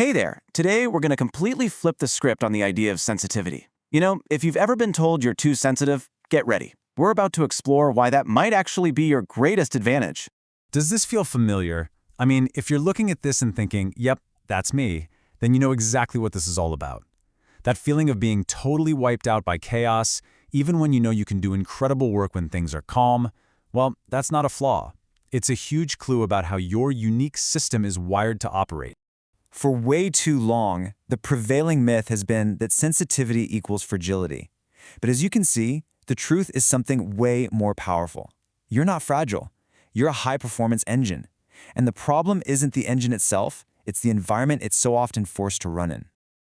Hey there, today we're going to completely flip the script on the idea of sensitivity. If you've ever been told you're too sensitive, get ready. We're about to explore why that might actually be your greatest advantage. Does this feel familiar? I mean, if you're looking at this and thinking, yep, that's me, then you know exactly what this is all about. That feeling of being totally wiped out by chaos, even when you know you can do incredible work when things are calm, well, that's not a flaw. It's a huge clue about how your unique system is wired to operate. For way too long, the prevailing myth has been that sensitivity equals fragility. But as you can see, the truth is something way more powerful. You're not fragile. You're a high-performance engine. And the problem isn't the engine itself, it's the environment it's so often forced to run in.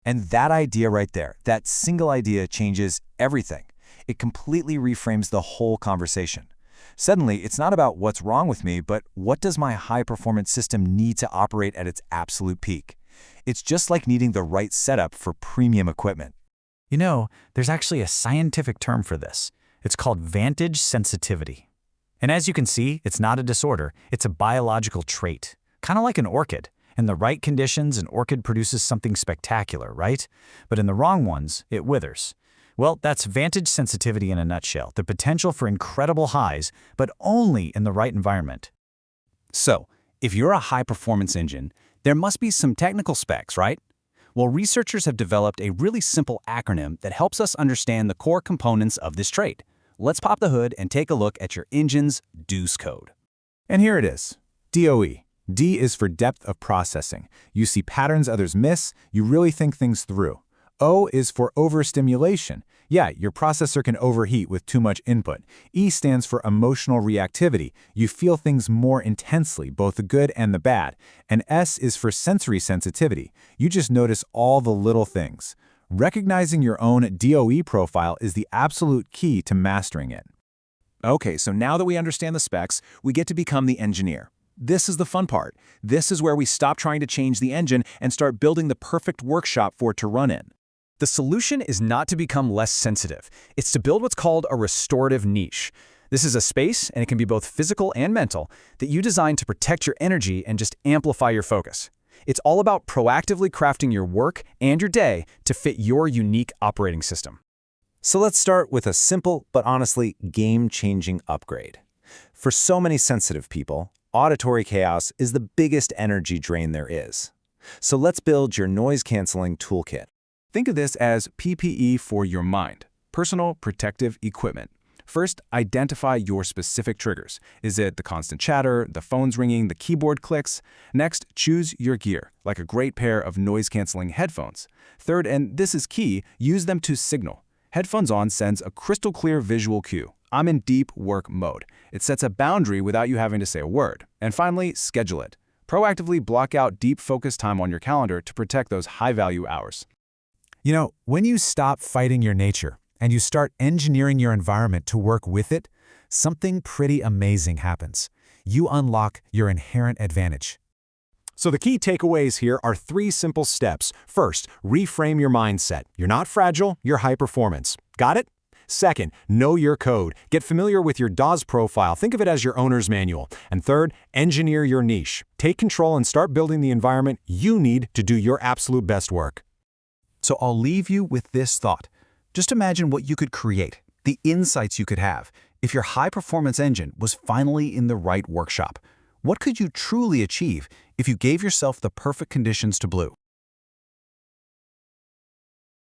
And that idea right there, that single idea changes everything. It completely reframes the whole conversation. Suddenly, it's not about what's wrong with me, but what does my high-performance system need to operate at its absolute peak? It's just like needing the right setup for premium equipment. You know, there's actually a scientific term for this. It's called vantage sensitivity. And as you can see, it's not a disorder, it's a biological trait. Kind of like an orchid. In the right conditions, an orchid produces something spectacular, right? But in the wrong ones, it withers. Well, that's vantage sensitivity in a nutshell, the potential for incredible highs, but only in the right environment. So, if you're a high-performance engine, there must be some technical specs, right? Well, researchers have developed a really simple acronym that helps us understand the core components of this trait. Let's pop the hood and take a look at your engine's deuce code. And here it is, DOE. D is for depth of processing. You see patterns others miss, you really think things through. O is for overstimulation. Yeah, your processor can overheat with too much input. E stands for emotional reactivity. You feel things more intensely, both the good and the bad. And S is for sensory sensitivity. You just notice all the little things. Recognizing your own DOE profile is the absolute key to mastering it. Okay, so now that we understand the specs, we get to become the engineer. This is the fun part. This is where we stop trying to change the engine and start building the perfect workshop for it to run in. The solution is not to become less sensitive. It's to build what's called a restorative niche. This is a space, and it can be both physical and mental, that you design to protect your energy and just amplify your focus. It's all about proactively crafting your work and your day to fit your unique operating system. So let's start with a simple but honestly game-changing upgrade. For so many sensitive people, auditory chaos is the biggest energy drain there is. So let's build your noise-canceling toolkit. Think of this as PPE for your mind, personal protective equipment. First, identify your specific triggers. Is it the constant chatter, the phone's ringing, the keyboard clicks? Next, choose your gear, like a great pair of noise-canceling headphones. Third, and this is key, use them to signal. Headphones on sends a crystal clear visual cue. I'm in deep work mode. It sets a boundary without you having to say a word. And finally, schedule it. Proactively block out deep focus time on your calendar to protect those high-value hours. You know, when you stop fighting your nature and you start engineering your environment to work with it, something pretty amazing happens. You unlock your inherent advantage. So the key takeaways here are 3 simple steps. First, reframe your mindset. You're not fragile, you're high performance. Got it? Second, know your code. Get familiar with your DOS profile. Think of it as your owner's manual. And third, engineer your niche. Take control and start building the environment you need to do your absolute best work. So I'll leave you with this thought. Just imagine what you could create, the insights you could have, if your high-performance engine was finally in the right workshop. What could you truly achieve if you gave yourself the perfect conditions to bloom?